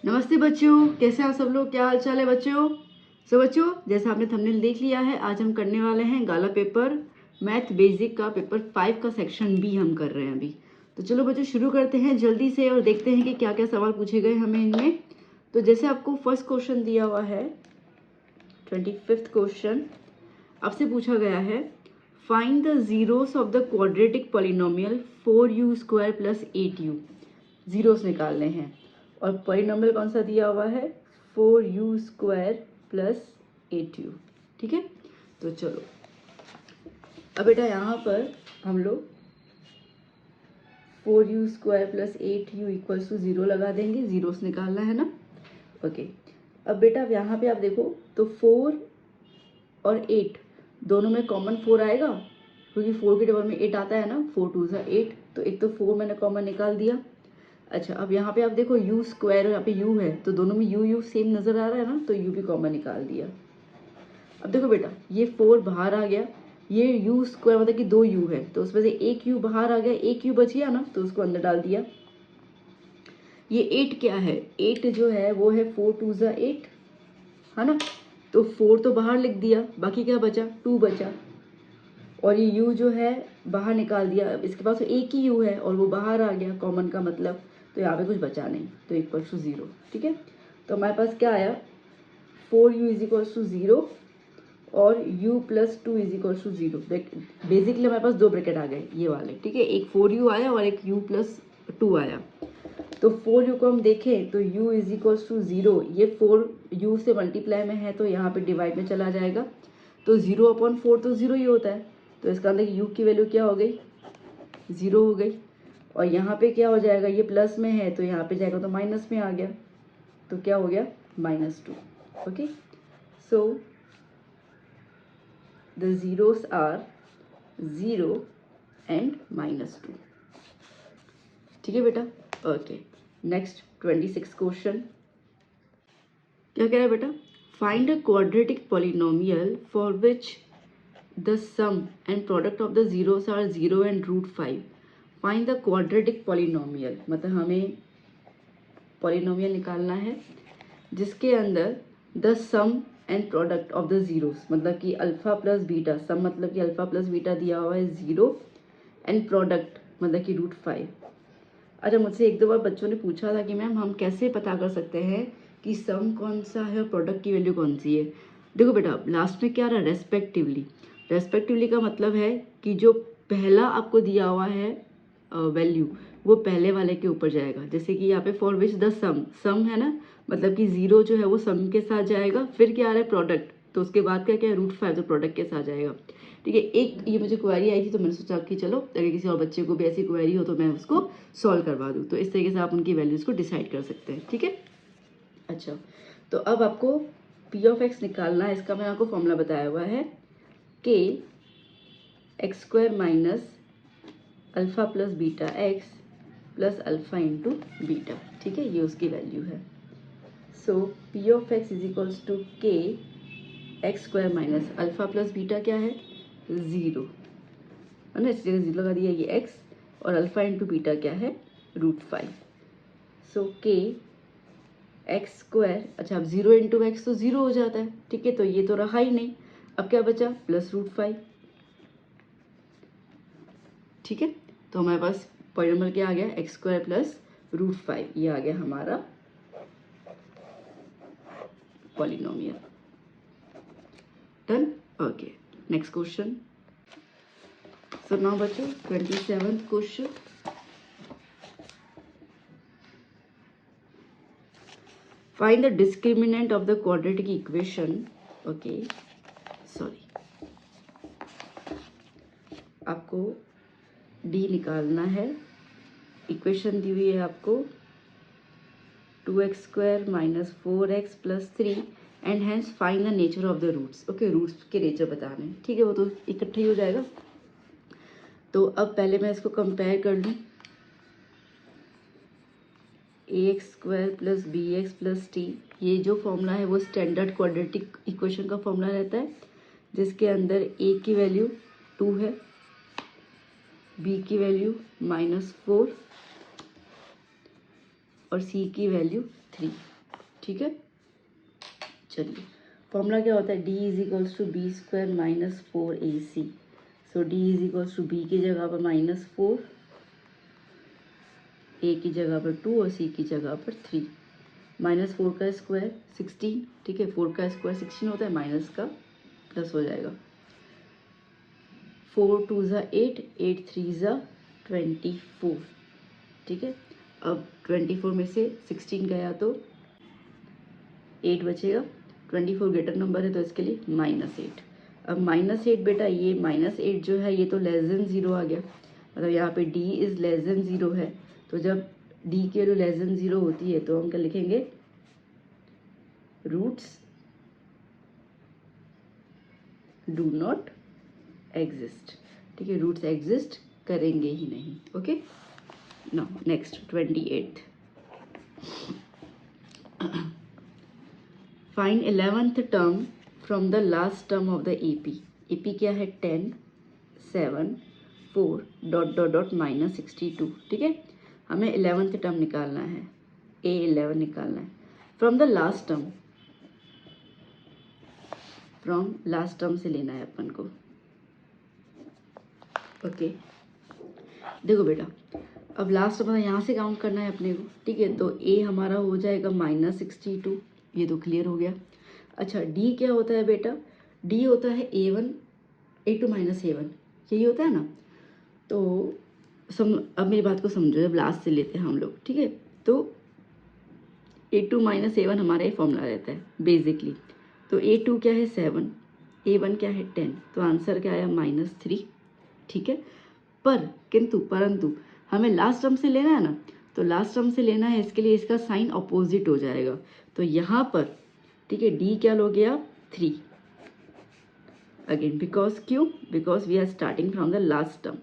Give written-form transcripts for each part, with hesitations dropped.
नमस्ते बच्चों, कैसे हैं आप सब लोग? क्या हाल चाल है बच्चों? बच्चों, जैसा आपने थंबनेल देख लिया है, आज हम करने वाले हैं गाला पेपर मैथ बेसिक का पेपर 5 का सेक्शन बी हम कर रहे हैं अभी। तो चलो बच्चों शुरू करते हैं जल्दी से और देखते हैं कि क्या क्या सवाल पूछे गए हमें इनमें। तो जैसे आपको फर्स्ट क्वेश्चन दिया हुआ है 25th क्वेश्चन, आपसे पूछा गया है find the zeros of the quadratic polynomial 4u² + 8u। Zeros निकालने हैं और पॉलिनोमियल कौन सा दिया हुआ है? 4u² + 8u। ठीक है, तो चलो अब बेटा यहाँ पर हम लोग 4u² + 8u = 0 लगा देंगे। जीरोस निकालना है ना। ओके, अब बेटा यहाँ पे आप देखो तो 4 और 8 दोनों में कॉमन 4 आएगा, क्योंकि 4 के डबल में 8 आता है ना। 4 2 = 8, तो एक तो 4 मैंने कॉमन निकाल दिया। अच्छा, अब यहाँ पे आप देखो u² और यहाँ पे u है, तो दोनों में u सेम नज़र आ रहा है ना, तो u भी कॉमन निकाल दिया। अब देखो बेटा, ये 4 बाहर आ गया, ये u² मतलब कि 2 u है, तो उसमें से एक u बाहर आ गया, एक u बच गया ना, तो उसको अंदर डाल दिया। ये 8 क्या है? 8 जो है वो है 4 2 = 8 है ना, तो 4 तो बाहर लिख दिया, बाकी क्या बचा? 2 बचा। और ये u जो है बाहर निकाल दिया, अब इसके पास तो एक ही u है और वो बाहर आ गया कॉमन का मतलब, तो यहाँ पे कुछ बचा नहीं, तो = 0। ठीक है, तो हमारे पास क्या आया? 4u = 0 और u + 2 = 0। बेसिकली हमारे पास दो ब्रैकेट आ गए ये वाले। ठीक है, एक 4u आया और एक u + 2 आया। तो 4u को हम देखें तो u = 0, ये 4u से मल्टीप्लाई में है तो यहाँ पे डिवाइड में चला जाएगा, तो 0/4 तो 0 ही होता है, तो इसका मतलब u की वैल्यू क्या हो गई? 0 हो गई। और यहाँ पे क्या हो जाएगा? ये प्लस में है तो यहाँ पे जाएगा तो माइनस में आ गया, तो क्या हो गया? -2। Okay, so the zeros are 0 and -2। ठीक है बेटा। ओके, नेक्स्ट 26 क्वेश्चन क्या कह रहा है बेटा? Find a quadratic polynomial for which the sum and product of the zeros are 0 and √5। Find the quadratic polynomial, मतलब हमें पॉलिनोमियल निकालना है जिसके अंदर the sum and product of the zeros, मतलब कि अल्फा प्लस बीटा, सम मतलब कि अल्फा प्लस बीटा दिया हुआ है 0 एंड प्रोडक्ट मतलब कि √5। अच्छा, मुझसे एक दो बार बच्चों ने पूछा था कि मैम हम कैसे पता कर सकते हैं कि सम कौन सा है और प्रोडक्ट की वैल्यू कौन सी है? देखो बेटा, लास्ट में क्या रहा? रेस्पेक्टिवली। रेस्पेक्टिवली का मतलब है कि जो पहला आपको दिया हुआ है वैल्यू, वो पहले वाले के ऊपर जाएगा। जैसे कि यहाँ पे फॉर विच द सम है ना, मतलब कि 0 जो है वो सम के साथ जाएगा, फिर क्या आ रहा है? प्रोडक्ट, तो उसके बाद क्या क्या है? √5, तो प्रोडक्ट के साथ जाएगा। ठीक है, एक ये मुझे क्वेरी आई थी तो मैंने सोचा कि चलो अगर किसी और बच्चे को भी ऐसी क्वेरी हो तो मैं उसको सॉल्व करवा दूँ, तो इस तरीके से आप उनकी वैल्यूज़ को डिसाइड कर सकते हैं। ठीक है, अच्छा, तो अब आपको p(x) निकालना है। इसका मैंने आपको फॉर्मूला बताया हुआ है k x² - alpha plus beta x plus alpha into beta. ठीक है, ये उसकी वैल्यू है। सो p(x) = k x² - alpha plus beta क्या है? 0 है ना, इस जगह 0 लगा दिया, ये x, और अल्फा इंटू बीटा क्या है? √5। सो k x², अच्छा अब 0 इंटू एक्स तो 0 हो जाता है। ठीक है, तो ये तो रहा ही नहीं, अब क्या बचा? प्लस √5। ठीक है, तो हमारे पास पॉलिनोमियल क्या आ गया? x² + √5, ये आ गया हमारा polynomial. Done. Okay, next question. So now बच्चों 27th question. Find the discriminant of the quadratic equation. Okay, sorry, आपको डी निकालना है। इक्वेशन दी हुई है आपको 2x² - 4x + 3 and hence find the nature of the roots. Okay, roots के nature बताने हैं। ठीक है, वो तो इकट्ठे ही हो जाएगा। तो अब पहले मैं इसको कंपेयर कर लूँ। ax² + bx + t, ये जो फॉर्मूला है वो स्टैंडर्ड क्वाड्रेटिक इक्वेशन का फॉर्मूला रहता है, जिसके अंदर a की वैल्यू 2 है, b की वैल्यू -4 और c की वैल्यू 3। ठीक है। चलिए फॉर्मूला क्या होता है, d is equals to B square minus 4ac। So d is equals to B की जगह पर -4, a की जगह पर 2 और c की जगह पर 3। -4 का स्क्वायर 16, ठीक है, 4 का स्क्वायर 16 होता है, माइनस का प्लस हो जाएगा। 4 2 ज़ा 8, 8 3 ज़ा 24, ठीक है। अब 24 में से 16 गया तो 8 बचेगा, 24 ग्रेटर नंबर है तो इसके लिए -8। अब -8 बेटा, ये -8 जो है ये तो लेस देन 0 आ गया, मतलब यहाँ पे d इज़ लेस देन 0 है। तो जब d की वैल्यू लेस देन 0 होती है तो हम क्या लिखेंगे, रूट्स डू नॉट एग्जिस्ट, ठीक है, रूट्स एग्जिस्ट करेंगे ही नहीं। Okay, now next 28th, find 11th term from the last term of the AP। AP क्या है, 10 7 4 डॉट डॉट डॉट -62, ठीक है। हमें 11th टर्म निकालना है, A11 निकालना है from the last term, from last term से लेना है अपन को। ओके देखो बेटा, अब लास्ट टर्म यहाँ से काउंट करना है अपने को, ठीक है। तो A हमारा हो जाएगा -62, ये तो क्लियर हो गया। अच्छा D क्या होता है बेटा, D होता है A1 A2 -A1, यही होता है ना। तो अब मेरी बात को समझो, जब लास्ट से लेते हैं हम लोग, ठीक है, तो A2 -A1 हमारा ये फॉर्मूला रहता है बेसिकली। तो A2 क्या है 7, A1 क्या है 10, तो आंसर क्या आया -3, ठीक है। परंतु हमें लास्ट टर्म से लेना है ना, तो लास्ट टर्म से लेना है, इसके लिए इसका साइन अपोजिट हो जाएगा। तो यहाँ पर, ठीक है, D क्या लो गया 3 अगेन, बिकॉज क्यों, because we are starting from the last term.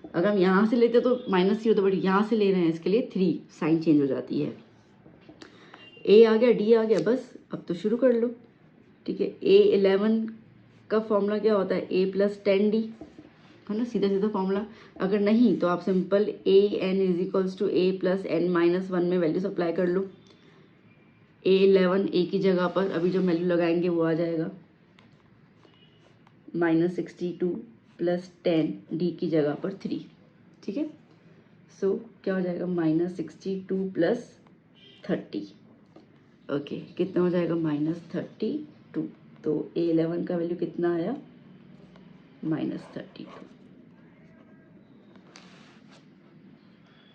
अगर हम यहाँ से लेते तो -3 होता, बट यहाँ से ले रहे हैं इसके लिए 3, साइन चेंज हो जाती है। A आ गया, D आ गया, बस अब तो शुरू कर लो, ठीक है। A11 का फॉर्मूला क्या होता है, A + 10D, है ना, सीधा सीधा फॉर्मूला। अगर नहीं तो आप simple AN is equals to A + n-1 में वैल्यू सप्लाई कर लो। A11 A की जगह पर अभी जो वैल्यू लगाएंगे वो आ जाएगा -62 + 10, D की जगह पर 3, ठीक है। सो क्या हो जाएगा, -62 + 30, ओके, कितना हो जाएगा -32। तो A11 का वैल्यू कितना आया, -32,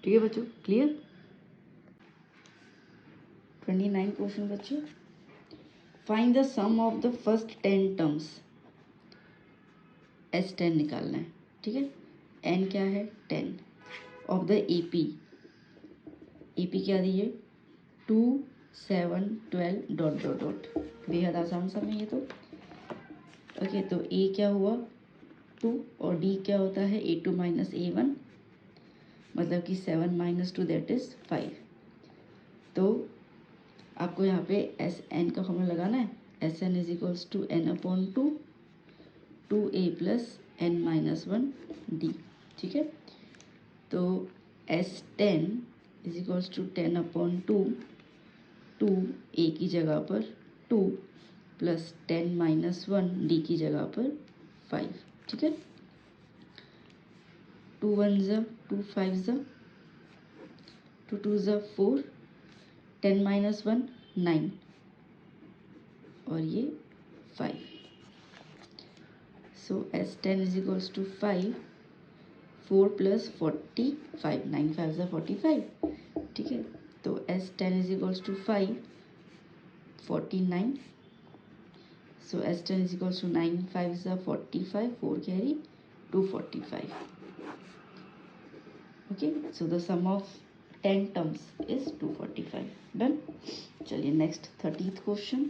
ठीक है बच्चों, क्लियर। 29 क्वेश्चन बच्चों, find the sum of the first 10 terms, S10 निकालना है, ठीक है। N क्या है 10 ऑफ द AP क्या दी है 2 7 12 डॉट डॉट डॉट, बेहद आसान सम है ये तो। ओके तो A क्या हुआ 2 और D क्या होता है A2 -A1, मतलब कि 7 - 2 दैट इज़ 5। तो आपको यहाँ पे SN का फॉर्मूला लगाना है, SN is equals to n/2 2A + n-1 D, ठीक है। तो S10 is equals to 10/2 2A की जगह पर 2 + 10-1 D की जगह पर 5, ठीक है। 2 1 ज़ा 2 5 ज़ा 2 2 ज़ा 4, 10-1 9 और ये 5। सो S10 इज इक्वल्स टू 5, 4 + 45, 9 5 ज़ा 45, ठीक है। तो S10 is equals to 5 49। So S10 is equals to 9 5 ज़ा 45, 4 carry 245। Okay so the sum of 10 terms is 245, done. चलिए नेक्स्ट 30th क्वेश्चन,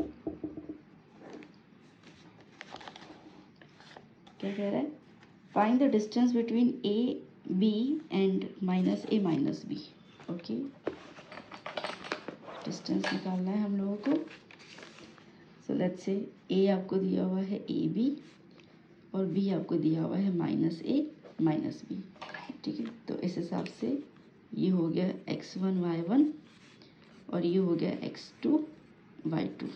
क्या कह रहा है, find the distance between AB and -A - B। Okay distance निकालना है हम लोगों को। सो लेट्स से A आपको दिया हुआ है AB और B आपको दिया हुआ है -A - B, ठीक है। तो इस हिसाब से ये हो गया x1 y1 और ये हो गया x2 y2.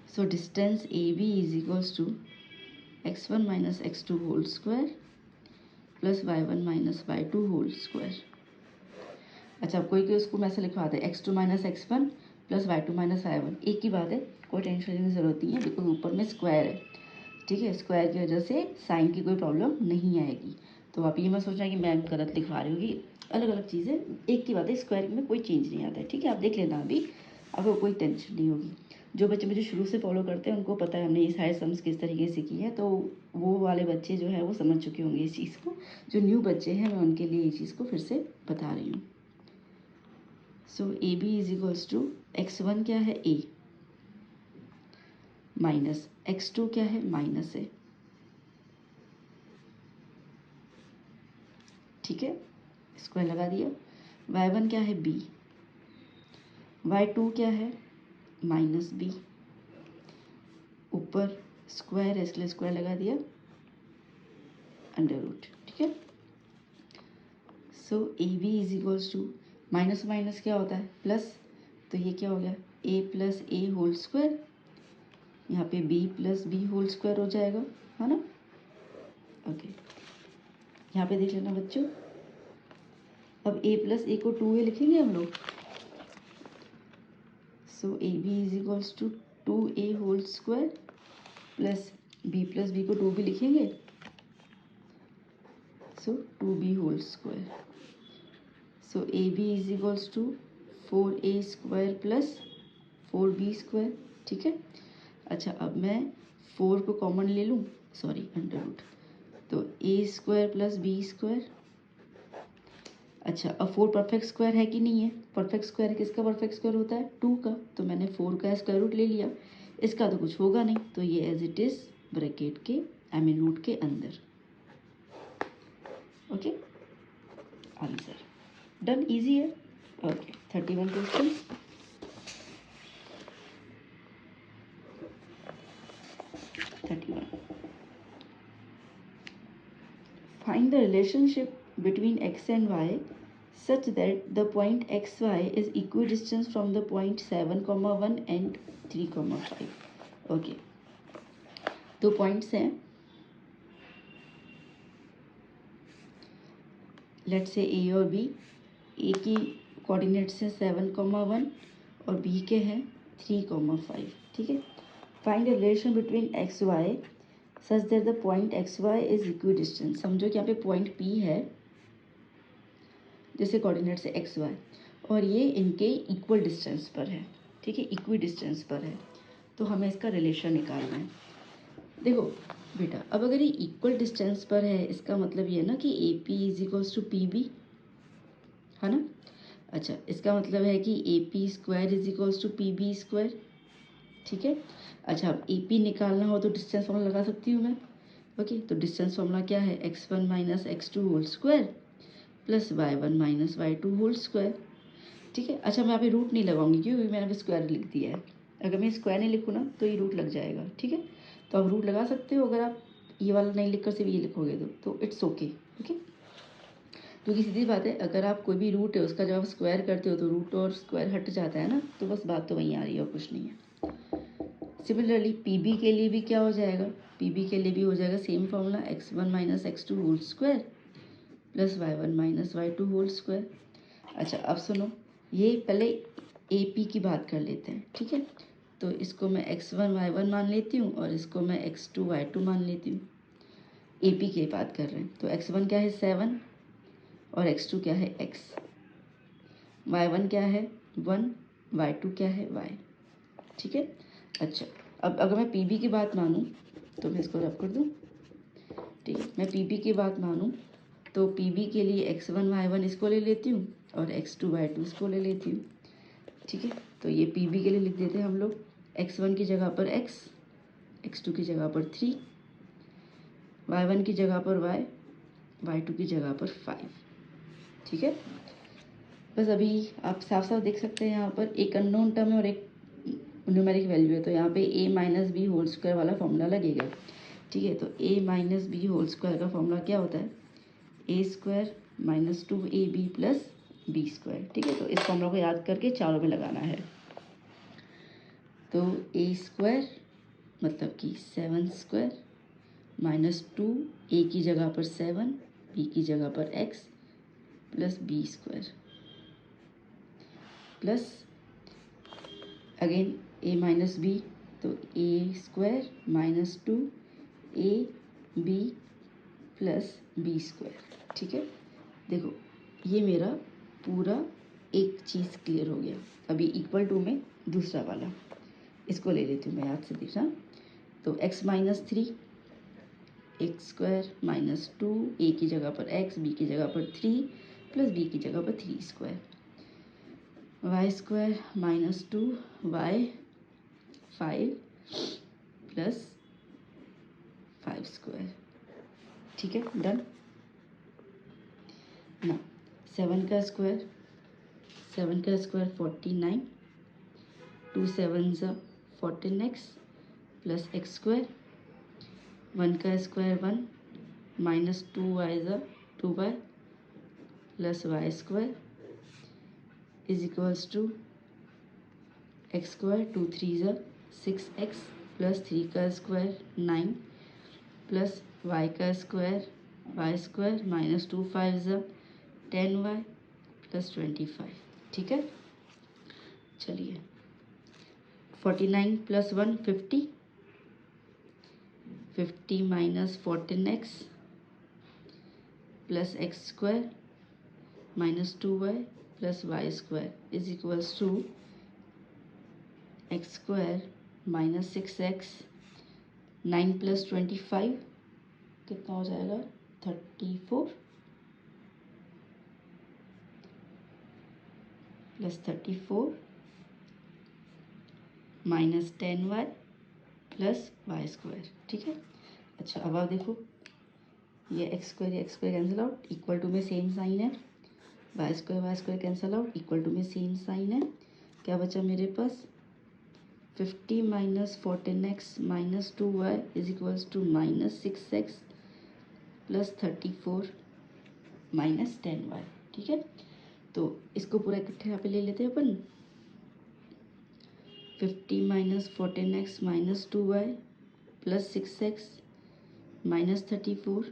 So distance AB is equals to x1 minus x2 whole square plus y1 minus y2 whole square. अच्छा, अब कोई उसको मैं ऐसे लिखवाते हैं x2 minus x1 plus y2 minus y1. एक ही बात है, कोई टेंशन लेने की ज़रूरत नहीं है बिकॉज ऊपर में स्क्वायर है. ठीक है, स्क्वायर की वजह से साइन की कोई प्रॉब्लम नहीं आएगी. तो आप ये मत सोचना कि मैम गलत लिखवा रही होगी. अलग अलग चीज़ें, एक की बात है, स्क्वायर में कोई चेंज नहीं आता है. ठीक है, आप देख लेना, अभी आपको कोई टेंशन नहीं होगी. जो बच्चे मुझे शुरू से फॉलो करते हैं उनको पता है हमने ये सारे सम्स किस तरीके से किए हैं, तो वो वाले बच्चे जो है वो समझ चुके होंगे इस चीज़ को. जो न्यू बच्चे हैं मैं उनके लिए ये चीज़ को फिर से बता रही हूँ. So A B is equals to x1 क्या है a माइनस x2 क्या है माइनस a. ठीक है, स्क्वायर लगा दिया. y1 क्या है b, y2 क्या है माइनस b. ऊपर स्क्वायर है इसलिए स्क्वायर लगा दिया, अंडर रूट. ठीक है, so A B is equals to minus minus क्या होता है प्लस, तो ये क्या हो गया a plus A whole square. यहाँ पे b plus B whole square हो जाएगा, है ना. ओके, यहाँ पे देख लेना बच्चों. अब a प्लस ए को 2a लिखेंगे हम लोग. So A B is equals to 2a whole square plus b plus B को 2 भी लिखेंगे, so 2b whole square. So A B is equals to 4a square plus 4b square. ठीक है, अच्छा अब मैं 4 को कॉमन ले लूँ, सॉरी अंडर रूट, तो a square plus b square. अच्छा, अब 4 परफेक्ट स्क्वायर है कि नहीं है. परफेक्ट स्क्वायर किसका परफेक्ट स्क्वायर होता है 2 का, तो मैंने 4 का स्क्वायर रूट ले लिया. इसका तो कुछ होगा नहीं, तो ये एज इट इज़ ब्रैकेट के रूट के अंदर. Okay, answer done. इजी है. Okay, 31 question. Find the relationship between x and y such that the point xy is equidistant from the point 7,1 and 3,5. Okay, दो पॉइंट्स हैं. Let's say ए और B. ए की coordinates हैं 7,1 और B के हैं 3,5. ठीक है, find the relation between X Y such that the point X Y is equidistant. समझो कि यहाँ पे पॉइंट पी है, जैसे कोऑर्डिनेट्स है एक्स वाई, और ये इनके इक्वल डिस्टेंस पर है. ठीक है, इक्वी डिस्टेंस पर है, तो हमें इसका रिलेशन निकालना है. देखो बेटा, अब अगर ये इक्वल डिस्टेंस पर है इसका मतलब ये है ना कि A P is equals to P B, है ना. अच्छा, इसका मतलब है कि A P square is equals to P B square. ठीक है, अच्छा अब ए पी निकालना हो तो डिस्टेंस फॉर्मूला लगा सकती हूँ मैं. ओके, तो डिस्टेंस फॉर्मूला क्या है x1 minus x2 whole square plus y1 minus y2 whole square. ठीक है, अच्छा मैं यहाँ पे रूट नहीं लगाऊंगी क्योंकि मैंने अभी स्क्वायर लिख दिया है. अगर मैं स्क्वायर नहीं लिखूँ ना तो ये रूट लग जाएगा. ठीक है, तो आप रूट लगा सकते हो अगर आप ये वाला नहीं लिख कर सिर्फ ये लिखोगे तो इट्स ओके. ओके, क्योंकि सीधी बात है, अगर आप कोई भी रूट है उसका जब आप स्क्वायर करते हो तो रूट और स्क्वायर हट जाता है ना, तो बस बात तो वहीं आ रही है और कुछ नहीं है. सिमिलरली पी बी के लिए भी क्या हो जाएगा, पी बी के लिए भी हो जाएगा same formula x1 minus x2 whole square plus y1 minus y2 whole square. अच्छा अब सुनो, ये पहले ए पी की बात कर लेते हैं. ठीक है, तो इसको मैं x1 y1 मान लेती हूँ और इसको मैं x2 y2 मान लेती हूँ. ए पी की बात कर रहे हैं, तो x1 क्या है 7 और x2 क्या है x, y1 क्या है 1, y2 क्या है y. ठीक है, अच्छा अब अगर मैं पी बी की बात मानूँ तो मैं इसको रब कर दूँ. ठीक है, मैं पी बी की बात मानूँ तो पी बी के लिए x1 y1 इसको ले लेती हूँ और x2 y2 इसको ले लेती हूँ. ठीक है, तो ये पी बी के लिए लिख देते हैं हम लोग. x1 की जगह पर x, x2 की जगह पर 3, y1 की जगह पर y, y2 की जगह पर 5. ठीक है, बस अभी आप साफ साफ देख सकते हैं यहाँ पर एक अननोन टर्म है और एक न्यूमेरिक वैल्यू है, तो यहाँ पे a minus B whole square वाला फॉर्मूला लगेगा. ठीक है, तो a minus B whole square का फॉर्मूला क्या होता है a square minus 2ab plus B square. ठीक है, तो इस फॉर्मूला को याद करके चारों में लगाना है. तो ए स्क्वायर मतलब कि 7 स्क्वायर माइनस 2, ए की जगह पर 7, बी की जगह पर x plus B square plus again A minus B, तो A square minus 2 A B plus B square. ठीक है, देखो ये मेरा पूरा एक चीज़ क्लियर हो गया। अभी इक्वल टू में दूसरा वाला इसको ले लेती हूँ मैं याद से, देखना। तो x minus 3 x square minus 2, ए की जगह पर x, बी की जगह पर 3 प्लस बी की जगह पर 3 square, Y square minus 2 Y 5 plus 5 square. ठीक है, डन ना। 7 का स्क्वायर 49, 2 7 ज़ा 14x प्लस एक्स स्क्वायर, 1 का स्क्वायर 1 माइनस 2 वाई ज़ा 2y plus Y square is equals to X square, 2 3 ज़ा 6x प्लस 3 का स्क्वायर 9 प्लस वाई का स्क्वायर माइनस 2 5 ज़ा 10y प्लस 25। ठीक है, चलिए 49 plus 1 50 minus 14x plus X square minus 2y plus Y square is equals to X square minus 6x 9 plus 25 कितना हो जाएगा 34 plus 34 minus 10y plus Y square. ठीक है, अच्छा अब आप देखो ये X square cancel out, equal to में सेम साइन है, Y square cancel out, equal to में सेम साइन है। क्या बचा मेरे पास 50 minus 14x minus 2y is equals to minus 6x plus 34 minus 10y। ठीक है, तो इसको पूरा इकट्ठे यहाँ पे ले लेते हैं अपन। 50 minus 14x minus 2y plus 6x minus 34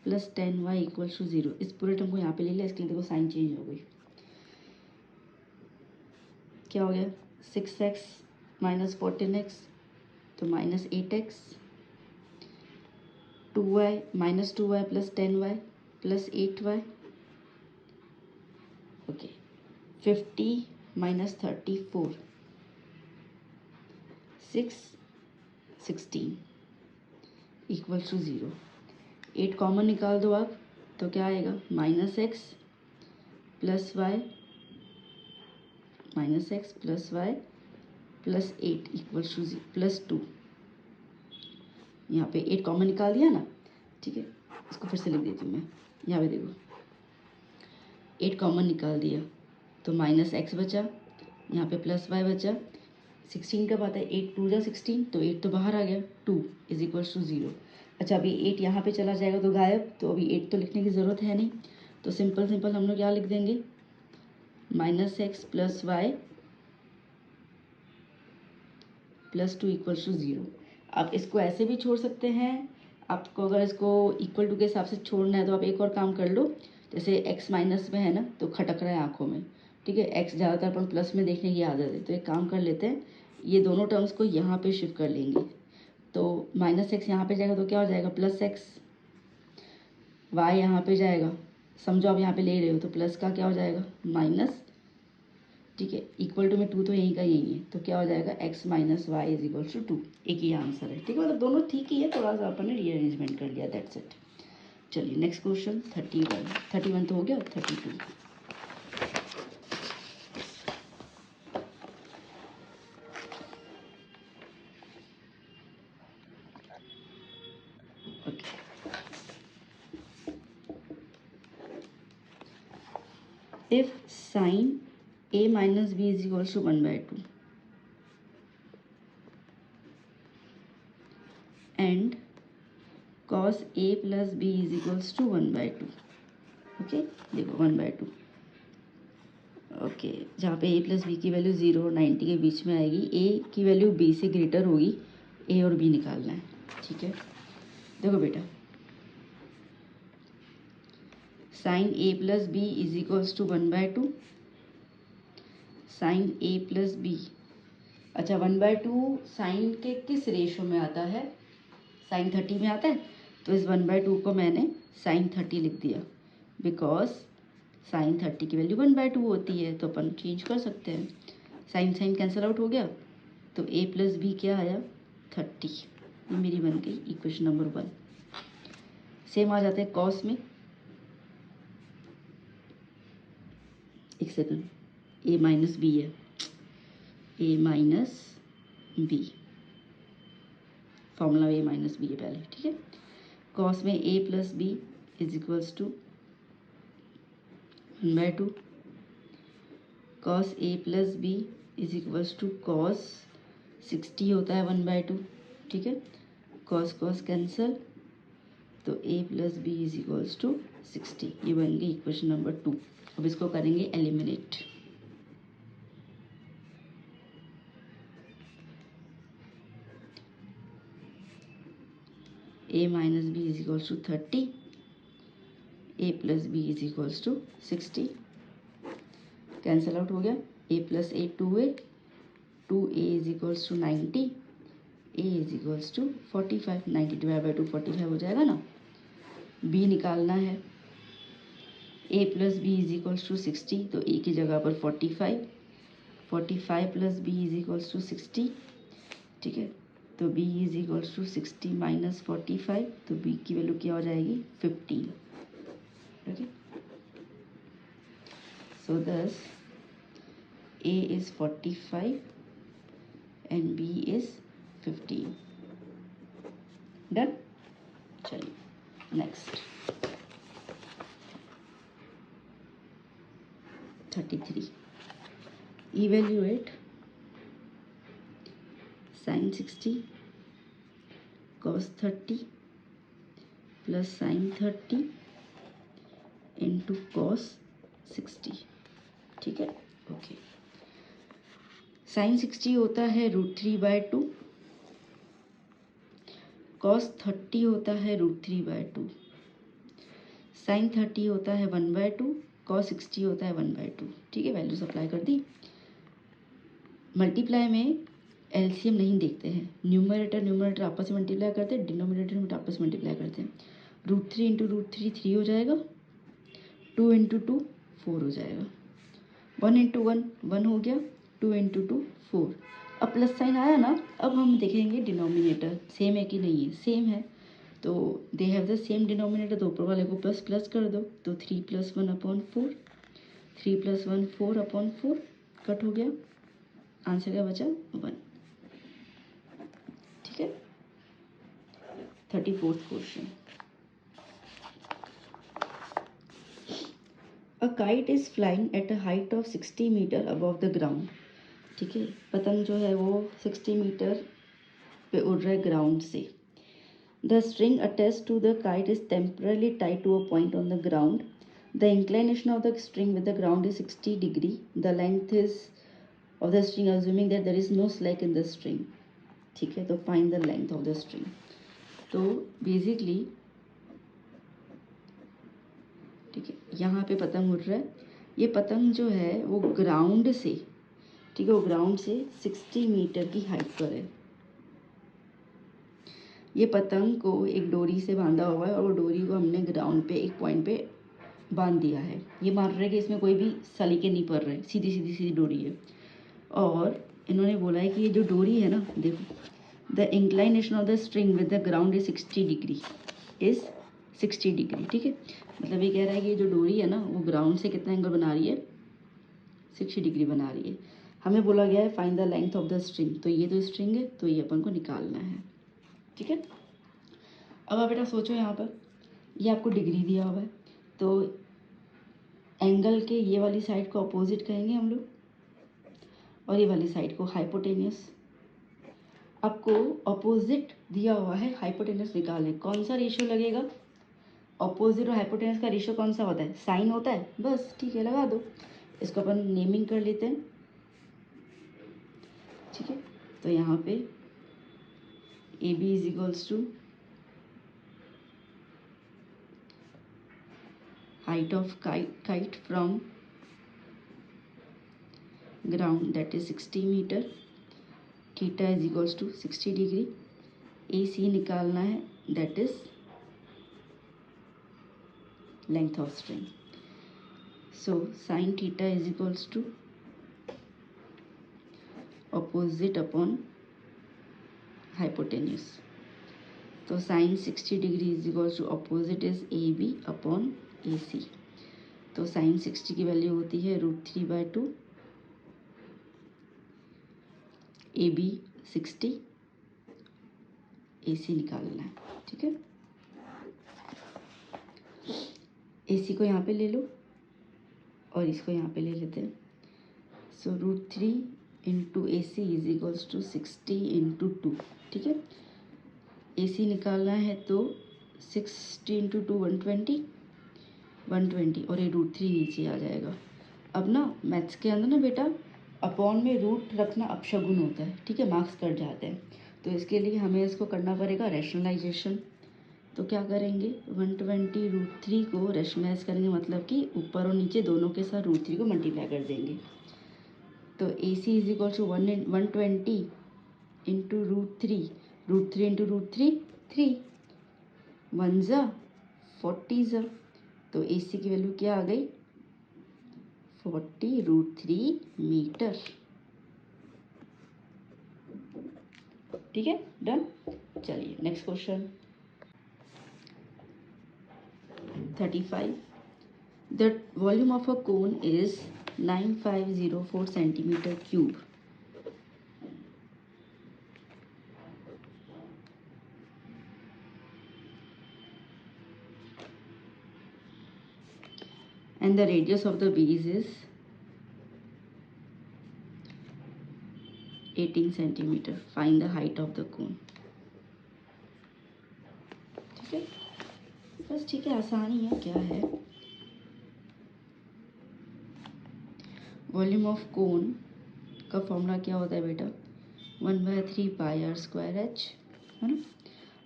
plus 10y equal to 0। इस पूरे टर्म को यहाँ पे ले लिया, इसके लिए देखो साइन चेंज हो गई। क्या हो गया 6x माइनस 14x तो minus 8x, 2y minus 2y plus 10y plus 8y। Okay 50 minus 34 16 equal to 0। 8 common निकाल दो आप, तो क्या आएगा minus X plus Y plus 8 equal to plus 2। यहाँ पे 8 कॉमन निकाल दिया ना। ठीक है, इसको फिर से लिख देती हूँ मैं। यहाँ पे देखो 8 कॉमन निकाल दिया तो माइनस एक्स बचा, यहाँ पे प्लस वाई बचा। 16 कब आता है 8 2 जा 16, तो 8 तो बाहर आ गया, 2 इज इक्वल टू 0। अच्छा अभी 8 यहाँ पे चला जाएगा तो गायब, तो अभी 8 तो लिखने की ज़रूरत है नहीं, तो सिंपल हम लोग क्या लिख देंगे minus X plus Y plus 2 equal to 0। आप इसको ऐसे भी छोड़ सकते हैं, आपको अगर इसको इक्वल टू के हिसाब से छोड़ना है तो आप एक और काम कर लो। जैसे x माइनस में है ना तो खटक रहा है आँखों में, ठीक है, x ज़्यादातर अपन प्लस में देखने की आदत है, तो एक काम कर लेते हैं, ये दोनों टर्म्स को यहाँ पे शिफ्ट कर लेंगे। तो माइनस एक्स यहाँ पे जाएगा तो क्या हो जाएगा प्लस एक्स, वाई यहाँ पे जाएगा, समझो आप यहाँ पे ले रहे हो तो प्लस का क्या हो जाएगा माइनस, ठीक है, इक्वल टू में 2 तो यहीं का यही है, तो क्या हो जाएगा x minus Y is equal to 2। एक ही आंसर है। ठीक है, मतलब दोनों ठीक ही है, थोड़ा सा अपन ने रीअरेंजमेंट कर लिया, दैट्स इट। चलिए नेक्स्ट क्वेश्चन 31 तो हो गया, 32। If sin a minus b is equals to 1/2 and cos a plus b is equals to 1/2, okay देखो 1/2, ओके, जहाँ पे a प्लस बी की वैल्यू 0 और 90 के बीच में आएगी, a की वैल्यू b से ग्रेटर होगी, a और b निकालना है। ठीक है, देखो बेटा, sine a plus B is equals to 1/2, sine a plus B. अच्छा, 1/2 साइन के किस रेशो में आता है? साइन 30 में आता है, तो इस 1/2 को मैंने साइन 30 लिख दिया, बिकॉज साइन 30 की वैल्यू 1/2 होती है, तो अपन चेंज कर सकते हैं। साइन साइन कैंसिल आउट हो गया, तो a प्लस बी क्या आया? 30। ये मेरी बन गई इक्वेशन नंबर 1। सेम आ जाते हैं कॉस में। एक सेकंड, a माइनस बी है, a minus B, formula a minus B है पहले। ठीक है, कॉस में a plus B is equals to 1/2, cos a plus B is equals to cos 60 होता है 1/2। ठीक है, कॉस कॉस कैंसल, तो a plus B is equals to 60। ये बन गई इक्वेशन नंबर 2। अब इसको करेंगे eliminate. a minus B is equals to 30, a plus B is equals to 60, cancel out हो गया, a plus a 2a, 2a is equals to 90, a is equals to 45, 90 divide by 2 45 हो जाएगा ना। b निकालना है, a plus B is equals to 60, तो a की जगह पर 45, 45 plus b is equals to 60। ठीक है, तो b is equals to 60 minus 45, तो b की वैल्यू क्या हो जाएगी? 15। ओके, सो दस a is 45 and b is 15। Done. चलिए next 33, evaluate sine 60 cos 30 plus sine 30 into cos 60। ठीक है, ओके। साइन 60 होता है √3/2, कॉस 30 होता है √3/2, साइन 30 होता है 1/2, कॉस 60 होता है 1/2। ठीक है, वैल्यू सप्लाई कर दी। मल्टीप्लाई में एलसीएम नहीं देखते हैं, न्यूमरेटर आपस में मल्टीप्लाई करते हैं, डिनोमिनेटर आपस में मल्टीप्लाई करते हैं। √3 इंटू √3 3 हो जाएगा, 2 इंटू 2 4 हो जाएगा, 1 इंटू 1 1 हो गया, 2 इंटू 2 4। अब प्लस साइन आया ना, अब हम देखेंगे डिनोमिनेटर सेम है कि नहीं है। सेम है तो they have the same denominator, तो ऊपर वाले को प्लस प्लस कर दो, तो 3 + 1/4, 3 + 1 4/4, कट हो गया, आंसर क्या बचा? 1। ठीक है, 34th question. A kite is flying at a height of 60 metre above the ground. ठीक है, पतंग जो है वो 60 मीटर पे उड़ रहा है ग्राउंड से। The string attached to the kite is temporarily tied to a point on the ground. The inclination of the string with the ground is 60 degree. The length is of the string assuming that there is no slack in the string. ठीक है, तो find the length of the string. तो basically ठीक है, यहाँ पे पतंग उड़ रहा है, ये पतंग जो है वो ग्राउंड से, ठीक है, वो ग्राउंड से 60 मीटर की हाइट पर है। ये पतंग को एक डोरी से बांधा हुआ है और वो डोरी को हमने ग्राउंड पे एक पॉइंट पे बांध दिया है। ये मान रहे हैं कि इसमें कोई भी सलीके नहीं पड़ रहे, सीधी सीधी सीधी डोरी है। और इन्होंने बोला है कि ये जो डोरी है ना, देखो, the inclination of the string with the ground is 60 degree, is 60 degree. ठीक है, मतलब ये कह रहा है कि ये जो डोरी है ना वो ग्राउंड से कितना एंगल बना रही है? 60 डिग्री बना रही है। हमें बोला गया है find the length of the string, तो ये तो स्ट्रिंग है, तो ये अपन को निकालना है। ठीक है, अब आप बेटा सोचो, यहाँ पर ये आपको डिग्री दिया हुआ है, तो एंगल के ये वाली साइड को अपोजिट कहेंगे हम लोग, और ये वाली साइड को हाइपोटेनियस। आपको अपोजिट दिया हुआ है, हाइपोटेनस निकालें, कौन सा रेशियो लगेगा? अपोजिट और हाइपोटेनस का रेशियो कौन सा होता है? साइन होता है, बस ठीक है, लगा दो। इसको अपन नेमिंग कर लेते हैं, ठीक है। तो यहाँ पे A B is equals to height of kite from ground, that is 60 meter, theta is equals to 60 degree, AC निकालना है, that is length of string. So sin theta is equals to opposite upon hypotenuse. तो sin 60 degree is equals to opposite is AB upon AC. तो sin 60 की value होती है √3/2, AB 60, AC निकालना है, ठीक है। AC को यहाँ पे ले लो और इसको यहाँ पे ले लेते हैं। So √3 into AC is equals to 60 into 2, ठीक है। AC निकालना है तो 60 इंटू 2 120 और ये √3 नीचे आ जाएगा। अब ना मैथ्स के अंदर ना बेटा अपॉन में रूट रखना अपशगुन होता है, ठीक है, मार्क्स कट जाते हैं। तो इसके लिए हमें इसको करना पड़ेगा रैशनलाइजेशन। तो क्या करेंगे, 120 √3 को रैशनलाइज करेंगे, मतलब कि ऊपर और नीचे दोनों के साथ √3 को मल्टीप्लाई कर देंगे। तो AC is equal to 120 into √3, √3 into √3 3, 1 ज़ा 40 ज़ा, तो AC की वैल्यू क्या आ गई 40 √3 मीटर, ठीक है, डन। चलिए next question 35. The volume of a cone is 9504 centimeter cube. And the radius of the base is 18 centimeter. Find the height of the cone. ठीक है, बस ठीक है, आसानी है। क्या है, वॉल्यूम ऑफ कोन का फॉर्मूला क्या होता है बेटा 1/3 पाई r स्क्वायर h, है ना।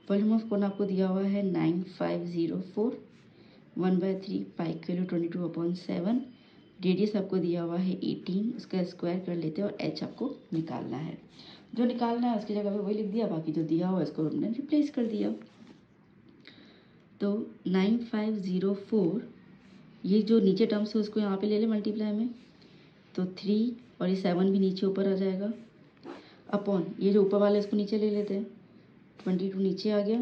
वॉल्यूम ऑफ कोन आपको दिया हुआ है 9504, 1/3 पाई की वैल्यू 22/7, रेडियस आपको दिया हुआ है 18, उसका स्क्वायर कर लेते हैं और h आपको निकालना है। जो निकालना है उसकी जगह पे वही लिख दिया, बाकी जो दिया हुआ इसको हमने रिप्लेस कर दिया। तो 9504, ये जो नीचे टर्म्स है उसको यहाँ पे ले ले मल्टीप्लाई में, तो 3 और ये 7 भी नीचे ऊपर आ जाएगा, अपॉन ये जो ऊपर वाले इसको नीचे ले लेते हैं, 22 नीचे आ गया,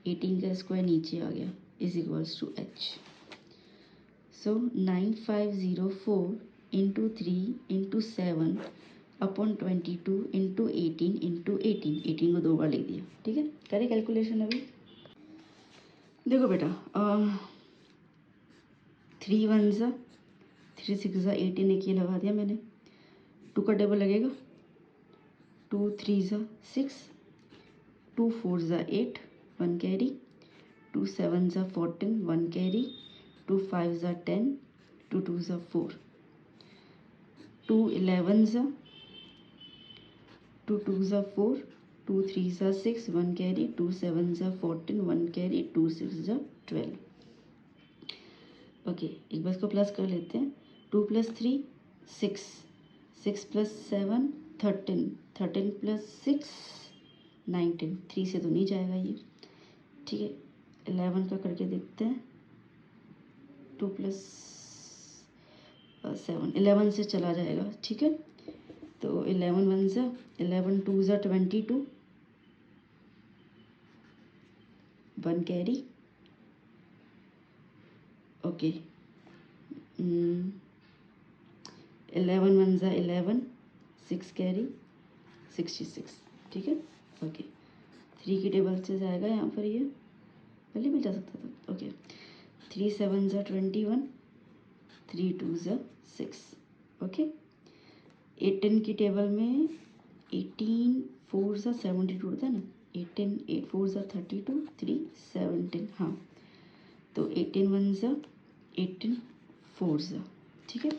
18 का स्क्वायर नीचे आ गया, is equals to h। So 9504 into 3 into 7 upon 22 into 18 को 2 बार लिख दिया, ठीक है। करें कैलकुलेशन अभी, देखो बेटा 3 1 ज़ा 3 6 ज़ा 18, एक ये लगा दिया मैंने, 2 का डबल लगेगा, 2 3 ज़ा 6, 2 4 ज़ा 8 1 कैरी, 2 7 ज़ा 14 1 कैरी, 2 5 ज़ा 10, 2 2 ज़ा 4, 2 11 ज़ा, 2 2 ज़ा 4, 2 3 ज़ा 6 1 कैरी, 2 7 ज़ा 14 1 कैरी, 2 6 ज़ा 12। ओके, एक बार इसको प्लस कर लेते हैं, 2 + 3 6, 6 + 7 13, 13 + 6 19, 3 से तो नहीं जाएगा ये, ठीक है। 11 का करके देखते हैं, 2 + 7 11 से चला जाएगा, ठीक है। तो 11 1 ज़ा 11, 2 ज़ा 22, 1 कैरी, ओके, 11 1 ज़ा 11, 6 कैरी 66, ठीक है। ओके, 3 की टेबल से जाएगा यहाँ पर, ये पहले भी जा सकता था। ओके, 3 7 ज़ा 21, 3 2 ज़ा 6, ओके। 18 की टेबल में 18 4 ज़ा 72 होता है ना, 18 8 4 ज़ा 32, 3 17, हाँ, तो 18 1 ज़ा 18 4 ज़ा, ठीक है।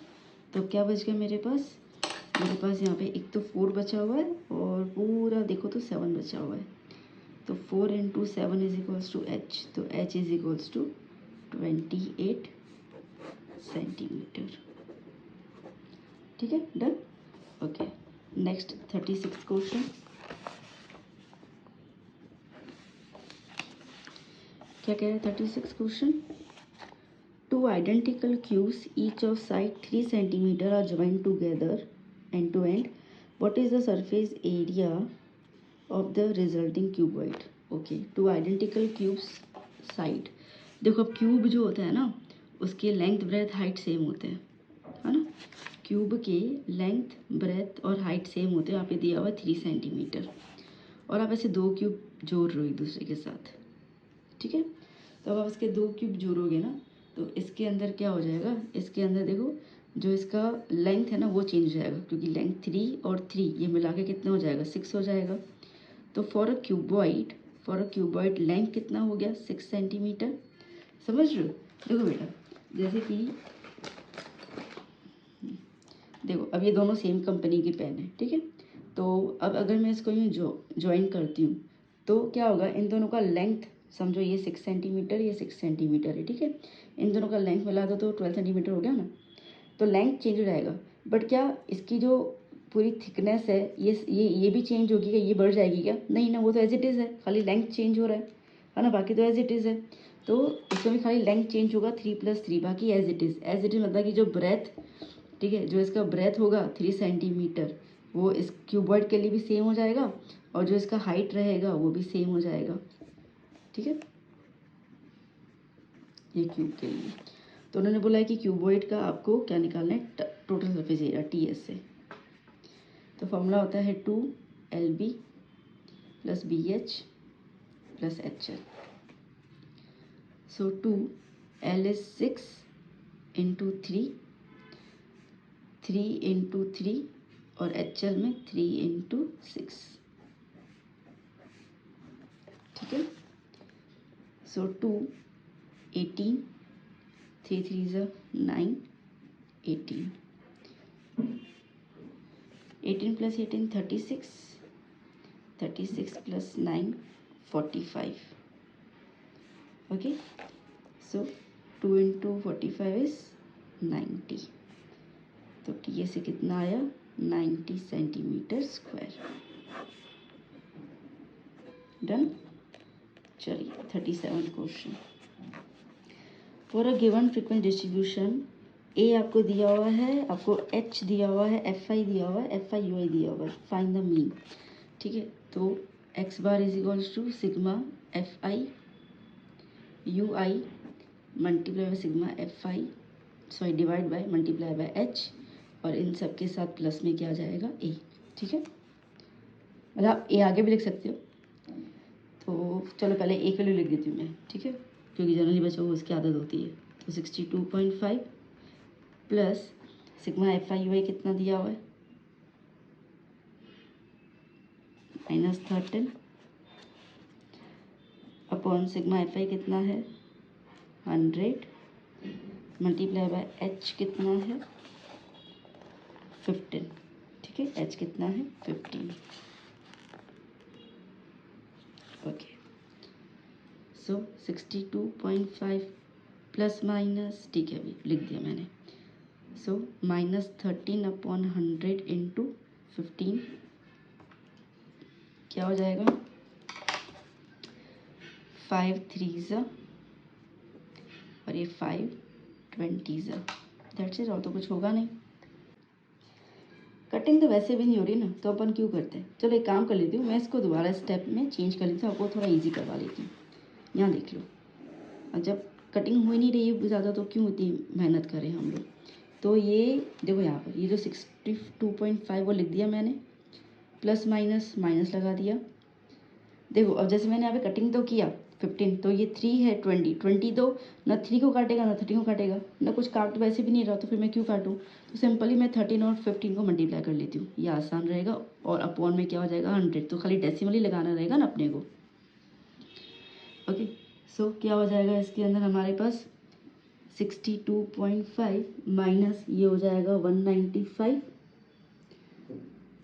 तो क्या बच गया मेरे पास यहाँ पे एक तो 4 बचा हुआ है और पूरा देखो तो 7 बचा हुआ है। तो 4 into 7 is equals to h, तो h is equals to 28 centimetre. ठीक है, डन। Okay, next 36 question. क्या कह रहा है 36 question? Two identical cubes each of side 3 centimetre are joined together end to end, what is the surface area of the resulting cuboid? Okay, two identical cubes side. देखो अब cube जो होता है ना उसके लेंथ ब्रेथ हाइट सेम होते हैं, है ना। क्यूब के लेंथ ब्रेथ और हाइट सेम होते हैं। यहाँ पे दिया हुआ 3 सेंटीमीटर और आप ऐसे 2 क्यूब जोड़ रहे हो एक दूसरे के साथ। ठीक है, तो अब आप इसके 2 क्यूब जोड़ोगे ना तो इसके अंदर क्या हो जाएगा, इसके अंदर देखो जो इसका लेंथ है ना वो चेंज हो जाएगा, क्योंकि लेंथ 3 और 3 ये मिला के कितना हो जाएगा 6 हो जाएगा। तो फॉर अ क्यूबॉइड लेंथ कितना हो गया 6 सेंटीमीटर। समझ रहे हो? देखो बेटा, जैसे कि देखो अब ये दोनों सेम कंपनी की पेन है, ठीक है। तो अब अगर मैं इसको यूँ ज्वाइन करती हूँ तो क्या होगा, इन दोनों का लेंथ समझो ये 6 सेंटीमीटर, ये 6 सेंटीमीटर है, ठीक है। इन दोनों का लेंथ मिला दो तो 12 सेंटीमीटर हो गया ना। तो लेंथ चेंज हो जाएगा, बट क्या इसकी जो पूरी थिकनेस है ये भी चेंज होगी क्या, ये बढ़ जाएगी क्या? नहीं ना, वो तो एज इट इज़ है, खाली लेंथ चेंज हो रहा है ना, बाकी तो एज इट इज़ है। तो इसमें भी खाली लेंथ चेंज होगा 3 + 3, बाकी एज इट इज़ मतलब कि जो ब्रेथ, ठीक है, जो इसका ब्रेथ होगा 3 सेंटीमीटर वो इस क्यूबॉइड के लिए भी सेम हो जाएगा और जो इसका हाइट रहेगा वो भी सेम हो जाएगा। ठीक है, ये क्यूब के लिए। तो उन्होंने बोला है कि क्यूबॉइड का आपको क्या निकालना है, टोटल सरफेस एरिया TS से। तो फॉर्मूला होता है 2LB + BH + HL। So 2L is 6 × 3, 3 × 3 और HL में 3 × 6। ठीक है, सो 2 18, 3 3 ज़ा 9, 18, 18 + 18 36, 36 + 9 45। Okay, so 2 × 45 is 90। तो TS से कितना आया 90 सेंटीमीटर स्क्वायर। डन। चलिए 37 question. For a given frequent distribution A आपको दिया हुआ है, आपको H दिया हुआ है, FI दिया हुआ है, FI UI दिया हुआ है, फाइंड द मीन। ठीक है, तो x bar is equals to sigma FI UI multiply by sigma FI sorry divide by multiply by H, और इन सब के साथ प्लस में क्या आ जाएगा A। ठीक है, मतलब आप A आगे भी लिख सकते हो। तो चलो पहले A के लिए लिख देती हूँ मैं, ठीक है, क्योंकि जनरली बच्चों को उसकी आदत होती है। तो 62.5 प्लस सिग्मा FI UI कितना दिया हुआ है -13 अपॉन सिग्मा FI कितना है 100 मल्टीप्लाई बाय H कितना है 15। ठीक है, H कितना है 15। ओके, सो 62.5 प्लस माइनस, ठीक है अभी लिख दिया मैंने। सो -13 अपॉन 100 × 15 क्या हो जाएगा 5 3 ज़ा और ये 5 20 ज़ा, दैट्स इट, और तो कुछ होगा नहीं। कटिंग तो वैसे भी नहीं हो रही ना, तो अपन क्यों करते हैं। चलो एक काम कर लेती हूँ, मैं इसको दोबारा स्टेप में चेंज कर लेती हूँ, आपको थोड़ा इजी करवा लेती हूँ। यहाँ देख लो, और जब कटिंग हो ही नहीं रही है ज़्यादा तो क्यों इतनी मेहनत करें हम लोग। तो ये देखो यहाँ पर ये जो 62.5 वो लिख दिया मैंने, प्लस माइनस माइनस लगा दिया। देखो अब जैसे मैंने यहाँ पे कटिंग तो किया 15, तो ये 3 है 20 तो ना 3 को काटेगा ना 13 को काटेगा, ना कुछ काट वैसे भी नहीं रहा, तो फिर मैं क्यों काटूँ। तो सिंपली मैं 13 और 15 को मल्टीप्लाई कर लेती हूँ, ये आसान रहेगा। और अपॉन में क्या हो जाएगा 100, तो खाली डेसिमल ही लगाना रहेगा ना अपने को। ओके, सो क्या हो जाएगा इसके अंदर हमारे पास 62.5 माइनस ये हो जाएगा 195,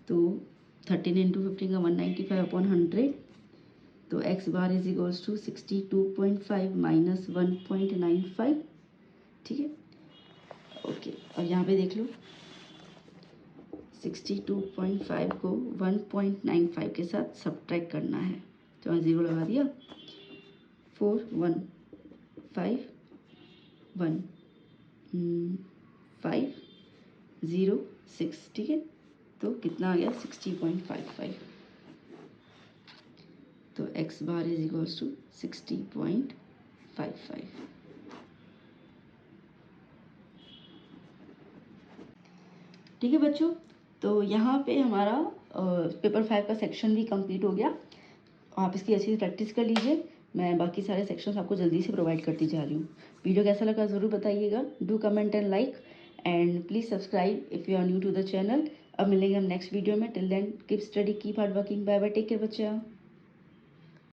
तो 13 इंटू 15 का 195/100, तो x bar is equals to 62.5 minus 1.95, ठीक है। ओके, अब यहाँ पे देख लो 62.5 को 1.95 के साथ सब्ट्रैक्ट करना है, तो यहाँ 0 लगा दिया, 4 1 5 1 5 0 6, ठीक है। तो कितना आ गया 60.55, तो x bar is equals to 60.55। ठीक है बच्चों, तो यहाँ पे हमारा पेपर 5 का सेक्शन भी कंप्लीट हो गया। आप इसकी अच्छी से प्रैक्टिस कर लीजिए। मैं बाकी सारे सेक्शंस आपको जल्दी से प्रोवाइड करती जा रही हूँ। वीडियो कैसा लगा ज़रूर बताइएगा। Do comment and like and please subscribe if you are new to the channel. अब मिलेंगे हम नेक्स्ट वीडियो में। Till then keep study, keep hard working. Bye bye, take care बच्चा।